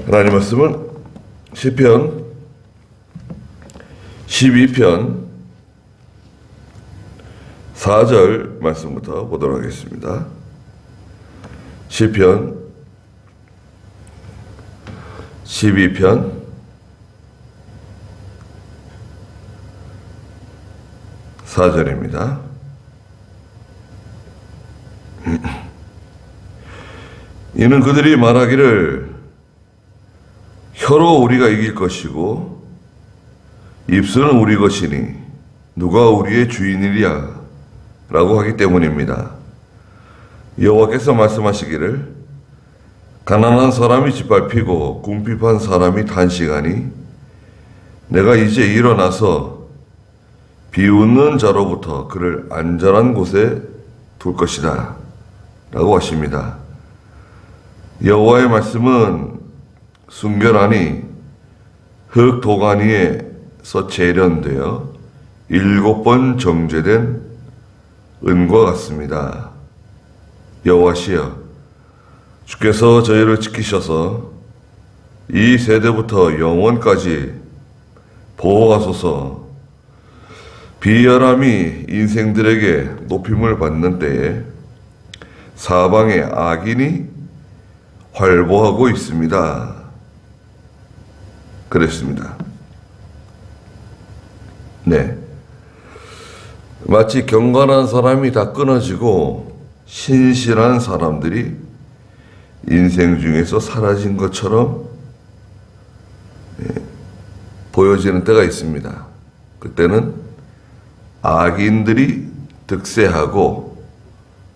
하나님 말씀은 시편 12편 4절 말씀부터 보도록 하겠습니다. 시편 12편 4절입니다. 이는 그들이 말하기를 혀로 우리가 이길 것이고 입술은 우리 것이니 누가 우리의 주인이랴 라고 하기 때문입니다. 여호와께서 말씀하시기를 가난한 사람이 짓밟히고 궁핍한 사람이 단식하니 내가 이제 일어나서 비웃는 자로부터 그를 안전한 곳에 둘 것이다 라고 하십니다. 여호와의 말씀은 순결하니 흙 도가니에서 재련되어 7번 정제된 은과 같습니다. 여호와시여, 주께서 저희를 지키셔서 이 세대부터 영원까지 보호하소서. 비열함이 인생들에게 높임을 받는 때에 사방에 악인이 활보하고 있습니다. 그랬습니다. 네. 마치 경건한 사람이 다 끊어지고 신실한 사람들이 인생 중에서 사라진 것처럼 보여지는 때가 있습니다. 그때는 악인들이 득세하고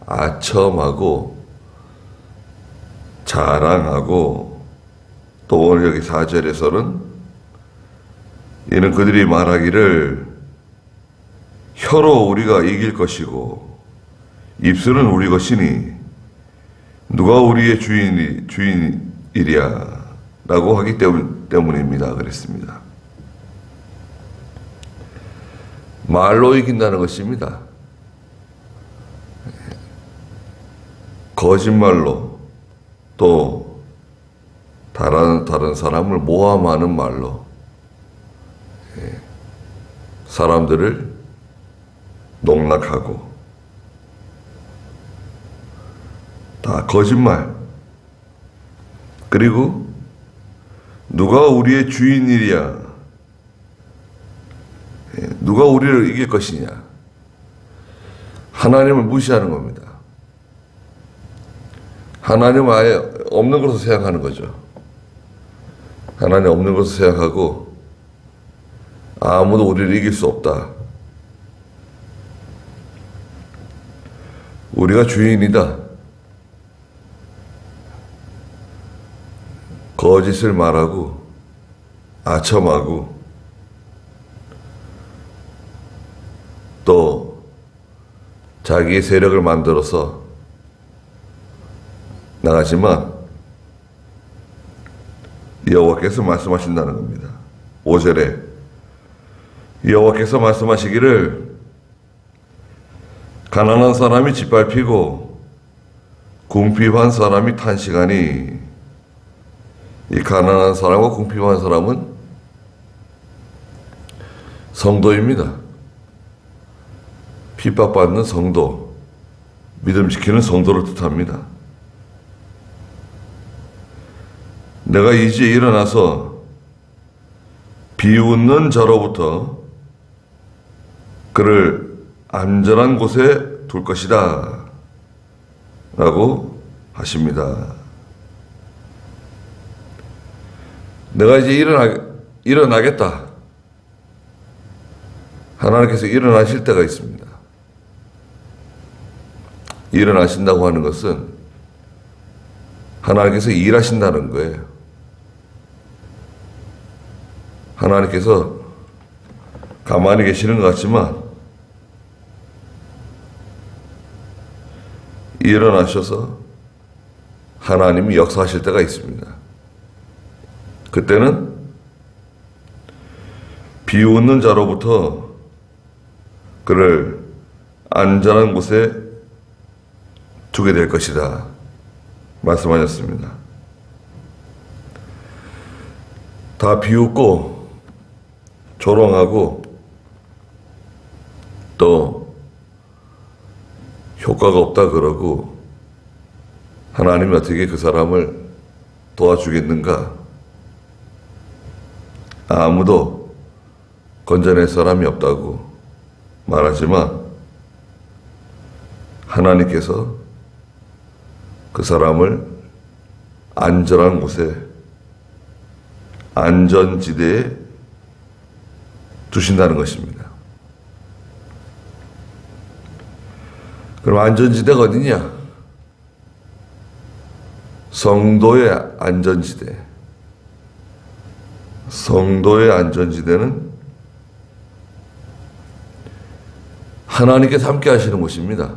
아첨하고 자랑하고, 또 오늘 여기 4절에서는 이는 그들이 말하기를 혀로 우리가 이길 것이고 입술은 우리 것이니 누가 우리의 주인이랴 라고 하기 때문입니다. 그랬습니다. 말로 이긴다는 것입니다. 거짓말로, 또 다른 사람을 모함하는 말로 사람들을 농락하고, 다 거짓말. 그리고 누가 우리의 주인이랴, 누가 우리를 이길 것이냐, 하나님을 무시하는 겁니다. 하나님은 아예 없는 것으로 생각하는 거죠. 하나님 없는 것으로 생각하고 아무도 우리를 이길 수 없다. 우리가 주인이다. 거짓을 말하고 아첨하고 또 자기의 세력을 만들어서 나가지만 여호와께서 말씀하신다는 겁니다. 5절에 여호와께서 말씀하시기를 가난한 사람이 짓밟히고 궁핍한 사람이 탄식하니, 이 가난한 사람과 궁핍한 사람은 성도입니다. 핍박받는 성도, 믿음 지키는 성도를 뜻합니다. 내가 이제 일어나서 비웃는 자로부터 그를 안전한 곳에 둘 것이다 라고 하십니다. 내가 이제 일어나겠다. 하나님께서 일어나실 때가 있습니다. 일어나신다고 하는 것은 하나님께서 일하신다는 거예요. 하나님께서 가만히 계시는 것 같지만 일어나셔서 하나님이 역사하실 때가 있습니다. 그때는 비웃는 자로부터 그를 안전한 곳에 두게 될 것이다 말씀하셨습니다. 다 비웃고 조롱하고 또 효과가 없다 그러고 하나님이 어떻게 그 사람을 도와주겠는가? 아무도 건져낼 사람이 없다고 말하지만 하나님께서 그 사람을 안전한 곳에 안전지대에 두신다는 것입니다. 그럼 안전지대가 어디냐? 성도의 안전지대. 성도의 안전지대는 하나님께서 함께 하시는 곳입니다.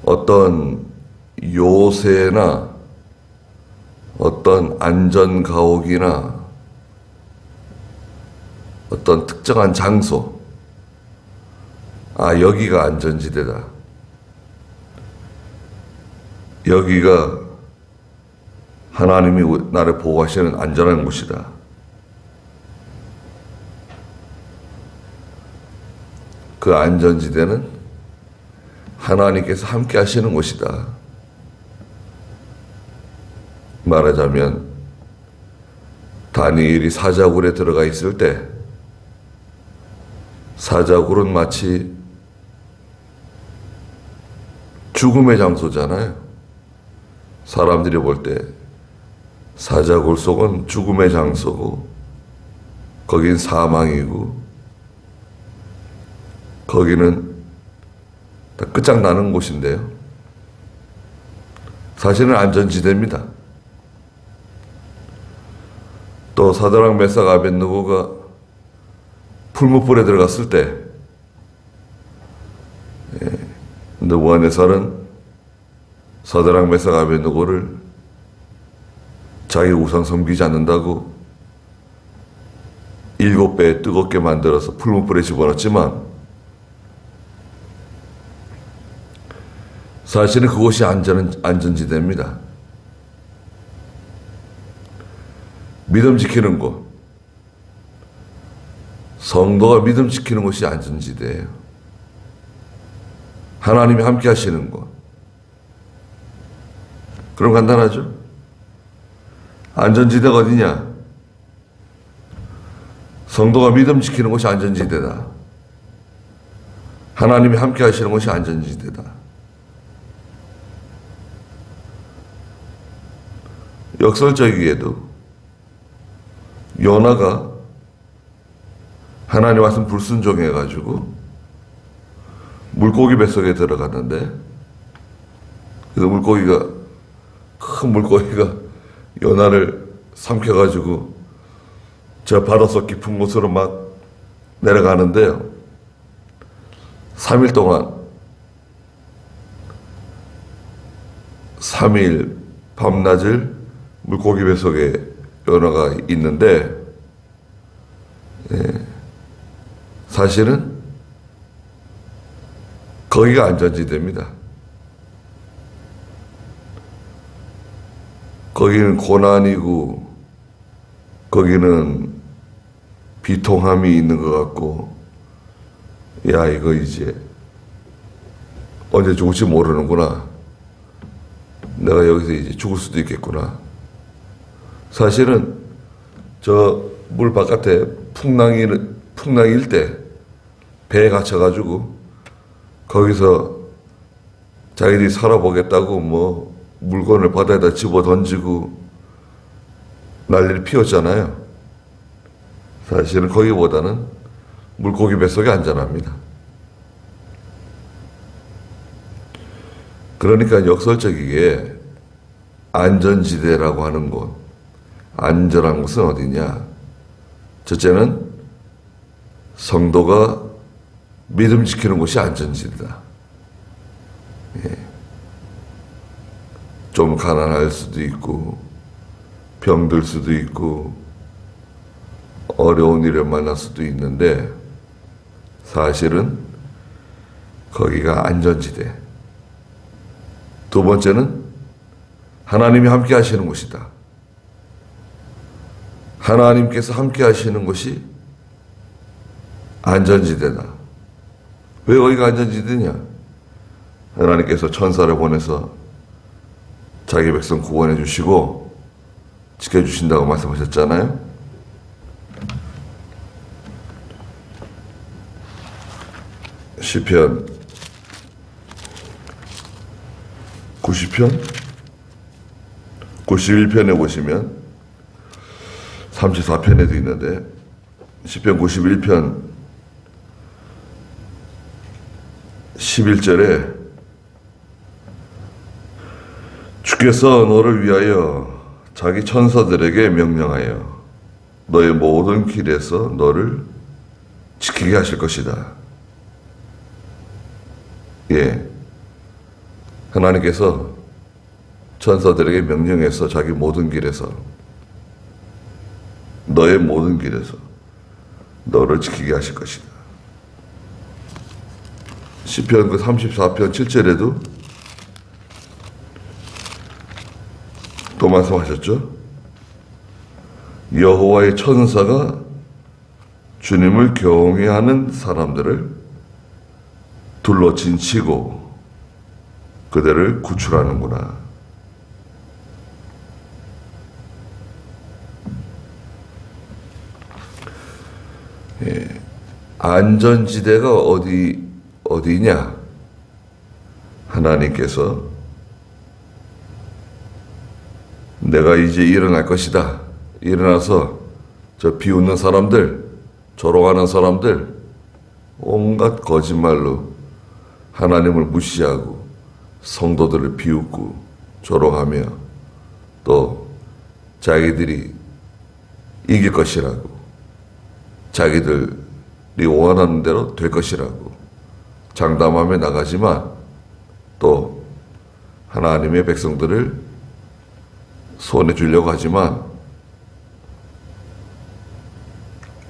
어떤 요새나 어떤 안전가옥이나 어떤 특정한 장소, 여기가 안전지대다. 여기가 하나님이 나를 보호하시는 안전한 곳이다. 그 안전지대는 하나님께서 함께 하시는 곳이다. 말하자면 다니엘이 사자굴에 들어가 있을 때 사자굴은 마치 죽음의 장소잖아요. 사람들이 볼 때 사자굴 속은 죽음의 장소고 거긴 사망이고 거기는 다 끝장나는 곳인데요. 사실은 안전지대입니다. 또 사드락 메삭 아벳느고가 풀무불에 들어갔을 때 느부갓네살은 사드락 메삭 아벳느고를 자기 우상 섬기지 않는다고 7배 뜨겁게 만들어서 풀무불에 집어넣었지만 사실은 그곳이 안전지대입니다. 믿음 지키는 곳, 성도가 믿음 지키는 곳이 안전지대예요. 하나님이 함께 하시는 곳. 그럼 간단하죠? 안전지대가 어디냐? 성도가 믿음 지키는 곳이 안전지대다. 하나님이 함께 하시는 곳이 안전지대다. 역설적이게도 요나가 하나님 말씀 불순종해가지고 물고기 뱃속에 들어갔는데 그 큰 물고기가 요나를 삼켜가지고 저 바닷속 깊은 곳으로 막 내려가는데요. 3일 동안 3일 밤낮을 물고기 뱃속에 요나가 있는데 사실은 거기가 안전지대입니다. 거기는 고난이고 거기는 비통함이 있는 것 같고 야 이거 이제 언제 죽을지 모르는구나. 내가 여기서 이제 죽을 수도 있겠구나. 사실은 저 물 바깥에 풍랑일 때 배에 갇혀가지고 거기서 자기들이 살아보겠다고 뭐 물건을 바다에다 집어 던지고 난리를 피웠잖아요. 사실은 거기보다는 물고기 뱃속이 안전합니다. 그러니까 역설적이게 안전지대라고 하는 곳, 안전한 곳은 어디냐? 첫째는 성도가 믿음 지키는 곳이 안전지대다. 좀 가난할 수도 있고 병들 수도 있고 어려운 일을 만날 수도 있는데 사실은 거기가 안전지대. 두 번째는 하나님이 함께 하시는 곳이다. 하나님께서 함께 하시는 곳이 안전지대다. 왜 거기가 안전지대냐? 하나님께서 천사를 보내서 자기 백성 구원해 주시고 지켜주신다고 말씀하셨잖아요. 시편 90편 91편에 보시면 34편에도 있는데 시편 91편 11절에 주께서 너를 위하여 자기 천사들에게 명령하여 너의 모든 길에서 너를 지키게 하실 것이다. 예, 하나님께서 천사들에게 명령해서 자기 모든 길에서 너의 모든 길에서 너를 지키게 하실 것이다. 시편 그 34편 7절에도 또 말씀하셨죠. 여호와의 천사가 주님을 경외하는 사람들을 둘러진치고 그들을 구출하는구나. 예, 안전지대가 어디냐? 하나님께서 내가 이제 일어날 것이다. 일어나서 저 비웃는 사람들, 조롱하는 사람들, 온갖 거짓말로 하나님을 무시하고 성도들을 비웃고 조롱하며 또 자기들이 이길 것이라고 자기들이 원하는 대로 될 것이라고 장담하며 나가지만 또 하나님의 백성들을 손에 주려고 하지만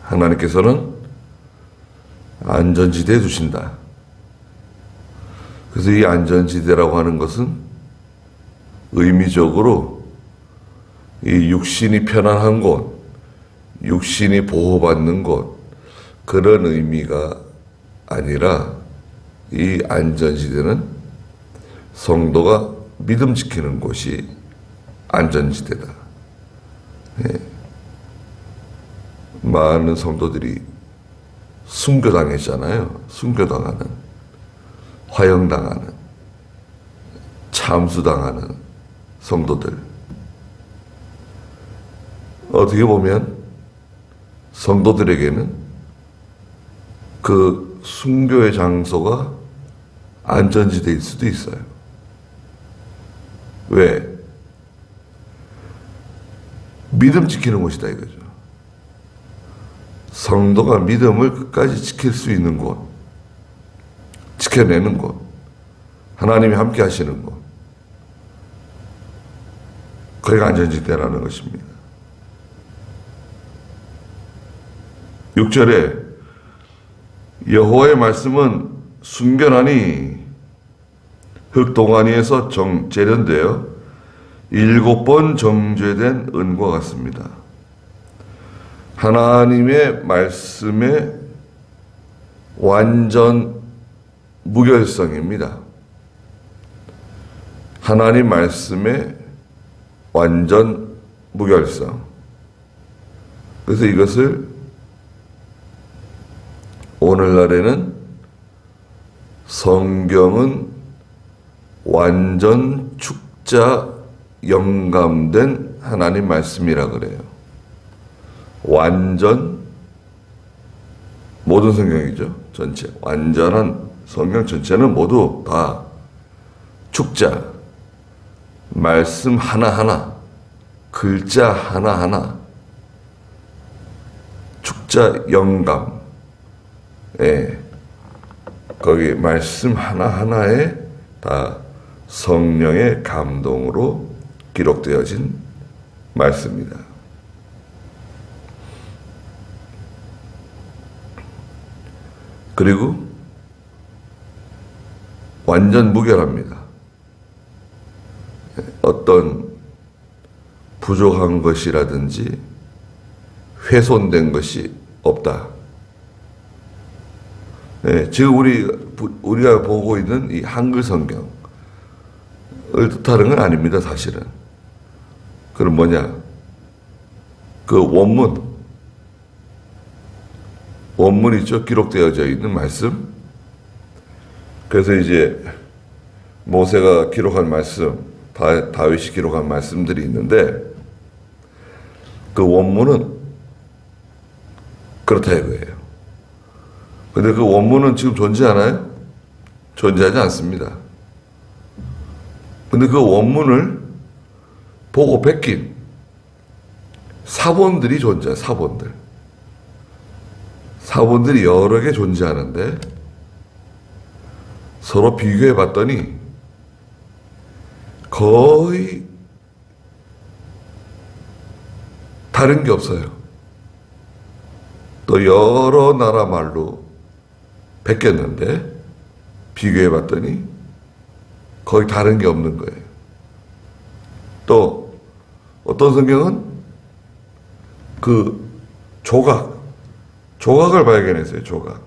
하나님께서는 안전지대에 두신다. 그래서 이 안전지대라고 하는 것은 의미적으로 이 육신이 편안한 곳, 육신이 보호받는 곳, 그런 의미가 아니라 이 안전지대는 성도가 믿음 지키는 곳이 안전지대다. 예. 많은 성도들이 순교당했잖아요. 순교당하는, 화형당하는, 참수당하는 성도들. 어떻게 보면 성도들에게는 그 순교의 장소가 안전지대일 수도 있어요. 왜? 믿음 지키는 곳이다 이거죠. 성도가 믿음을 끝까지 지킬 수 있는 곳, 지켜내는 곳, 하나님이 함께 하시는 곳, 거기가 안전지대라는 것입니다. 6절에 여호와의 말씀은 순결하니 흙 동아니에서 재련되어 7번 정죄된 은과 같습니다. 하나님의 말씀의 완전 무결성입니다. 하나님 말씀의 완전 무결성. 그래서 이것을 오늘날에는 성경은 완전 축자 영감된 하나님 말씀이라 그래요. 완전 모든 성경이죠. 전체 완전한 성경 전체는 모두 다 축자 말씀 하나하나 글자 하나하나 축자 영감 거기 말씀 하나하나에 다 성령의 감동으로 기록되어진 말씀입니다. 그리고 완전 무결합니다. 어떤 부족한 것이라든지 훼손된 것이 없다. 네, 지금 우리가 보고 있는 이 한글 성경을 뜻하는 건 아닙니다, 사실은. 그럼 뭐냐? 그 원문 있죠? 기록되어져 있는 말씀. 그래서 이제 모세가 기록한 말씀, 다윗이 기록한 말씀들이 있는데 그 원문은 그렇다 이거예요. 근데 그 원문은 지금 존재하나요? 존재하지 않습니다. 근데 그 원문을 보고 베낀 사본들이 존재해요. 사본들이 여러 개 존재하는데 서로 비교해 봤더니 거의 다른 게 없어요. 또 여러 나라 말로 베꼈는데 비교해 봤더니 거의 다른 게 없는 거예요. 또 어떤 성경은 그 조각을 발견했어요. 조각.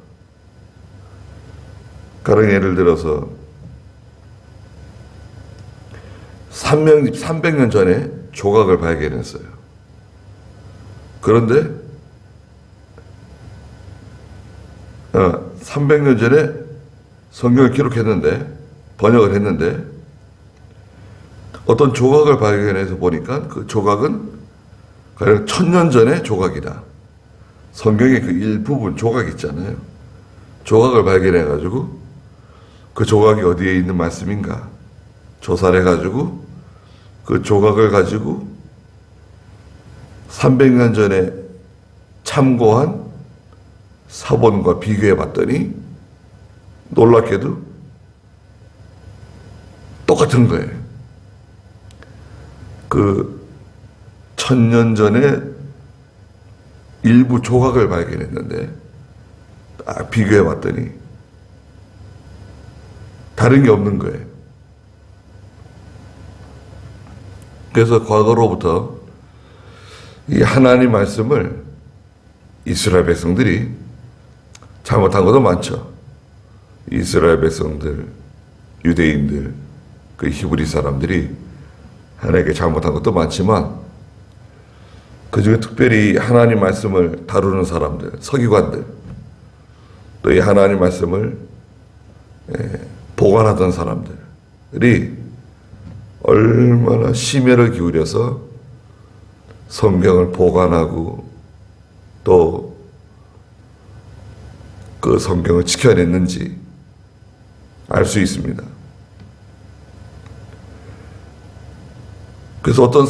가령 예를 들어서 300년 전에 조각을 발견했어요. 그런데 300년 전에 성경을 기록했는데 번역을 했는데 어떤 조각을 발견해서 보니까 그 조각은 가령 1000년 전의 조각이다. 성경의 그 일부분 조각 있잖아요. 조각을 발견해가지고 그 조각이 어디에 있는 말씀인가 조사를 해가지고 그 조각을 가지고 300년 전에 참고한 사본과 비교해 봤더니 놀랍게도 똑같은 거예요. 그 1000년 전에 일부 조각을 발견했는데 딱 비교해 봤더니 다른 게 없는 거예요. 그래서 과거로부터 이 하나님 말씀을 이스라엘 백성들이 잘못한 것도 많죠. 이스라엘 백성들, 유대인들, 그 히브리 사람들이 하나님께 잘못한 것도 많지만 그 중에 특별히 하나님 말씀을 다루는 사람들, 서기관들, 또 이 하나님 말씀을 보관하던 사람들이 얼마나 심혈을 기울여서 성경을 보관하고 또 그 성경을 지켜냈는지 알 수 있습니다. 그래서 어떤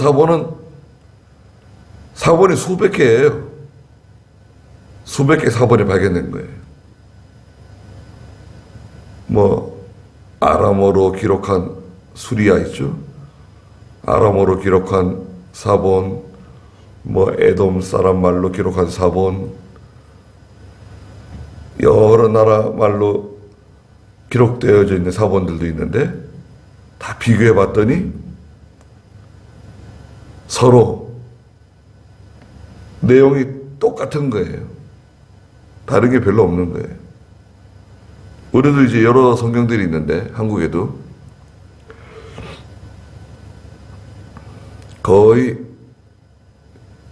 사본이 수백 개예요. 수백 개 사본이 발견된 거예요. 뭐 아람어로 기록한 수리아 있죠. 아람어로 기록한 사본, 뭐 에돔 사람 말로 기록한 사본, 여러 나라 말로 기록되어져 있는 사본들도 있는데 다 비교해 봤더니 서로 내용이 똑같은 거예요. 다른 게 별로 없는 거예요. 우리도 이제 여러 성경들이 있는데 한국에도 거의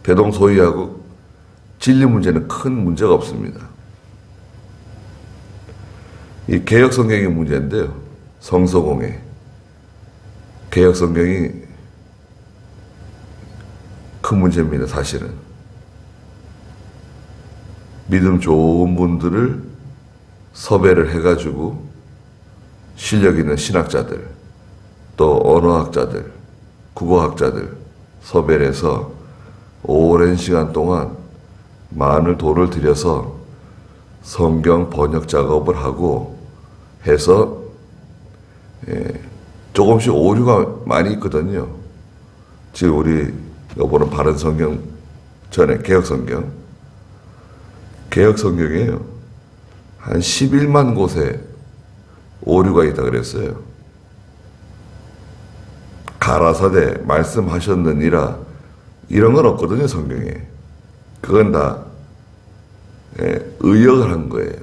대동소이하고 진리 문제는 큰 문제가 없습니다. 이 개역 성경의 문제인데요. 성서공회. 개역 성경이 큰 문제입니다, 사실은. 믿음 좋은 분들을 섭외를 해가지고 실력 있는 신학자들, 또 언어학자들, 국어학자들 섭외를 해서 오랜 시간 동안 많은 돈을 들여서 성경 번역 작업을 하고 해서 조금씩 오류가 많이 있거든요. 지금 우리가 보는 바른 성경 전에 개역 성경, 개역 성경이에요. 한 11만 곳에 오류가 있다 그랬어요. 가라사대 말씀하셨느니라 이런 건 없거든요, 성경에. 그건 다 의역을 한 거예요.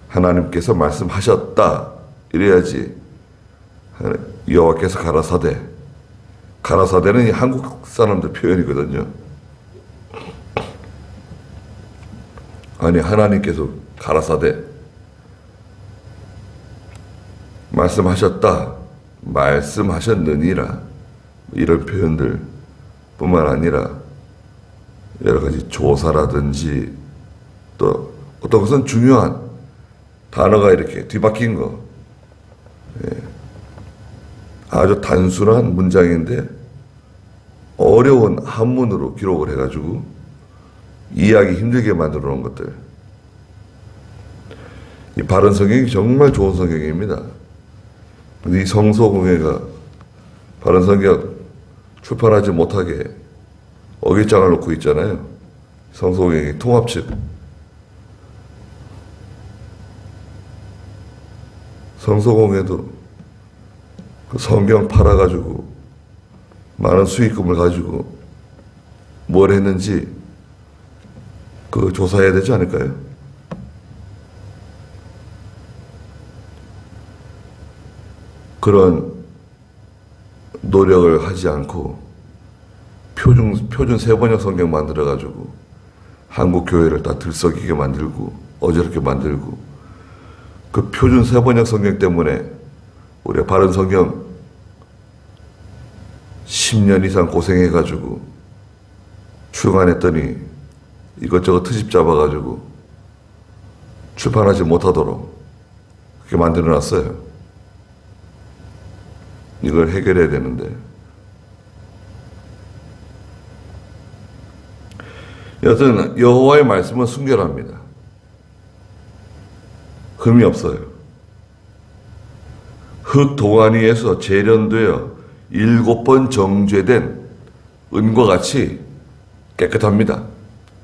하나님께서 말씀하셨다 이래야지. 여호와께서 가라사대. 가라사대는 이 한국 사람들 표현이거든요. 아니 하나님께서 가라사대 말씀하셨다, 말씀하셨느니라, 이런 표현들 뿐만 아니라 여러 가지 조사라든지 또 어떤 것은 중요한 단어가 이렇게 뒤바뀐 거, 아주 단순한 문장인데 어려운 한문으로 기록을 해가지고 이해하기 힘들게 만들어 놓은 것들. 이 바른 성경이 정말 좋은 성경입니다. 근데 이 성서공회가 바른 성경 출판하지 못하게 어깃장을 놓고 있잖아요. 성서공회 통합 측. 성서공회도 그 성경 팔아가지고 많은 수익금을 가지고 뭘 했는지 그 조사해야 되지 않을까요? 그런 노력을 하지 않고 표준 세번역 성경 만들어가지고 한국 교회를 다 들썩이게 만들고 어지럽게 만들고, 그 표준 세번역 성경 때문에 우리가 바른 성경 10년 이상 고생해가지고 출간했더니 이것저것 트집 잡아가지고 출판하지 못하도록 그렇게 만들어놨어요. 이걸 해결해야 되는데. 여튼 여호와의 말씀은 순결합니다. 흠이 없어요. 흙 동아니에서 재련되어 7번 정죄된 은과 같이 깨끗합니다.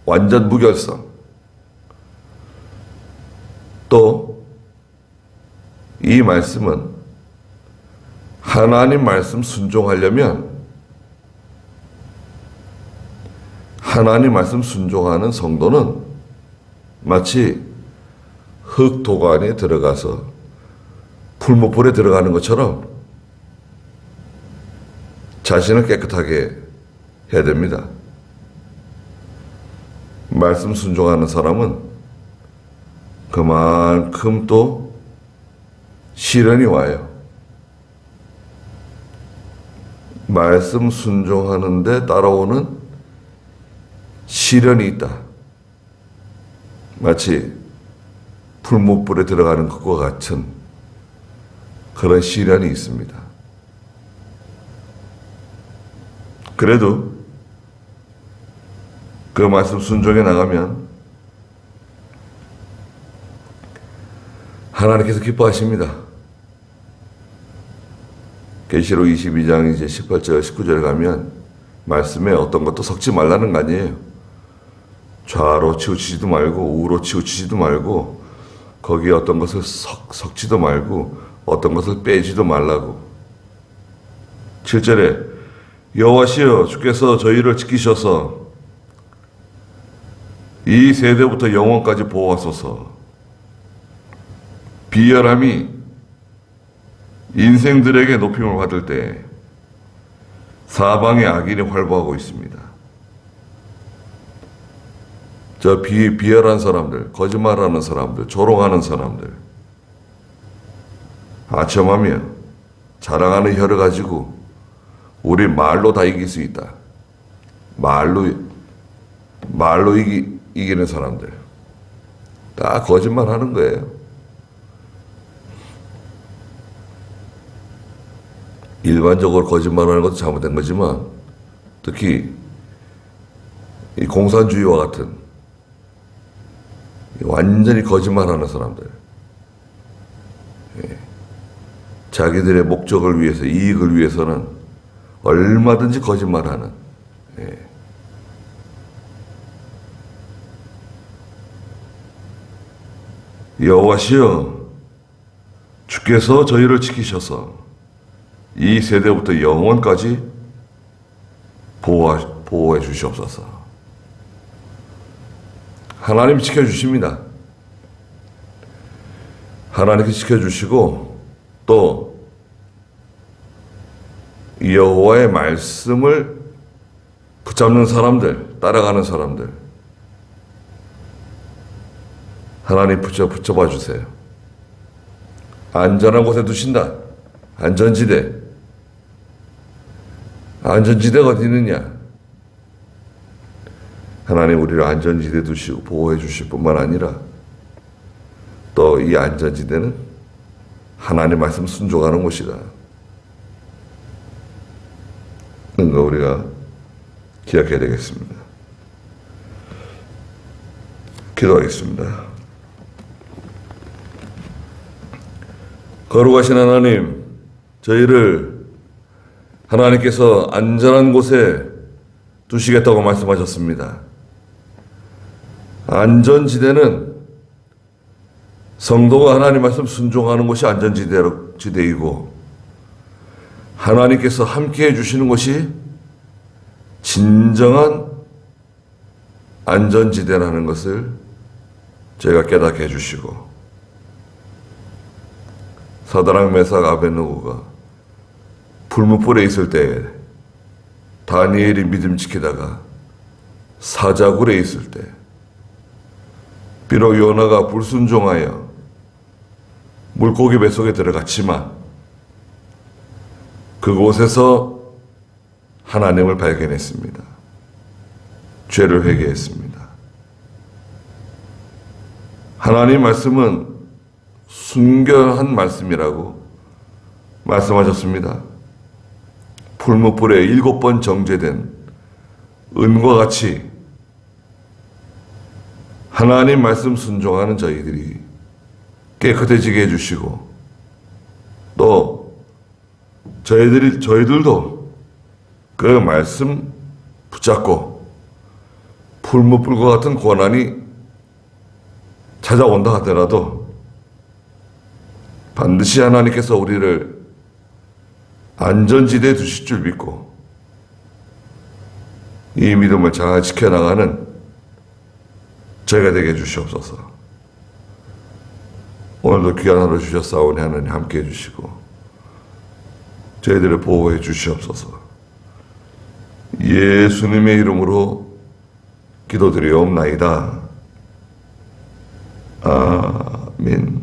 완전 무결성. 또 이 말씀은 하나님 말씀 순종하려면 하나님 말씀 순종하는 성도는 마치 흙 도관에 들어가서 풀무불에 들어가는 것처럼 자신을 깨끗하게 해야 됩니다. 말씀 순종하는 사람은 그만큼 또 시련이 와요. 말씀 순종하는데 따라오는 시련이 있다. 마치 풀무불에 들어가는 것과 같은 그런 시련이 있습니다. 그래도 그 말씀 순종해 나가면 하나님께서 기뻐하십니다. 계시록 22장 이제 18절 19절에 가면 말씀에 어떤 것도 섞지 말라는 거 아니에요. 좌로 치우치지도 말고 우로 치우치지도 말고 거기에 어떤 것을 섞지도 말고 어떤 것을 빼지도 말라고. 7절에 여호와시여 주께서 저희를 지키셔서 이 세대부터 영원까지 보호하소서. 비열함이 인생들에게 높임을 받을 때 사방에 악인이 활보하고 있습니다. 저 비열한 사람들, 거짓말하는 사람들, 조롱하는 사람들, 아첨하며 자랑하는 혀를 가지고 우리 말로 다 이길 수 있다. 말로 이기는 사람들 다 거짓말하는 거예요. 일반적으로 거짓말하는 것도 잘못된 거지만 특히 이 공산주의와 같은 완전히 거짓말하는 사람들, 자기들의 목적을 위해서, 이익을 위해서는 얼마든지 거짓말하는, 여호와시여 주께서 저희를 지키셔서 이 세대부터 영원까지 보호해 주시옵소서. 하나님이 지켜주십니다. 하나님이 지켜주시고 또 여호와의 말씀을 붙잡는 사람들, 따라가는 사람들 하나님 붙잡아 주세요. 안전한 곳에 두신다. 안전지대. 안전지대가 어디 있느냐? 하나님 우리를 안전지대에 두시고 보호해 주실 뿐만 아니라 또 이 안전지대는 하나님 말씀 순종하는 곳이다. 그런 거 우리가 기억해야 되겠습니다. 기도하겠습니다. 거룩하신 하나님, 저희를 하나님께서 안전한 곳에 두시겠다고 말씀하셨습니다. 안전지대는 성도가 하나님 말씀 순종하는 것이 안전지대이고 하나님께서 함께해 주시는 것이 진정한 안전지대라는 것을 저희가 깨닫게 해주시고 사드락 메삭 아벳느고가 불못불에 있을 때 다니엘이 믿음 지키다가 사자굴에 있을 때 비록 요나가 불순종하여 물고기 뱃속에 들어갔지만 그곳에서 하나님을 발견했습니다. 죄를 회개했습니다. 하나님 말씀은 순결한 말씀이라고 말씀하셨습니다. 풀무불에 7번 정제된 은과 같이 하나님 말씀 순종하는 저희들이 깨끗해지게 해주시고 또 저희들도 그 말씀 붙잡고 풀무불과 같은 고난이 찾아온다 하더라도 반드시 하나님께서 우리를 안전지대에 두실 줄 믿고 이 믿음을 잘 지켜나가는 저희가 되게 해주시옵소서. 오늘도 귀한 하루 주셨사오니 하나님 함께해 주시고 저희들을 보호해 주시옵소서. 예수님의 이름으로 기도드리옵나이다. 아멘.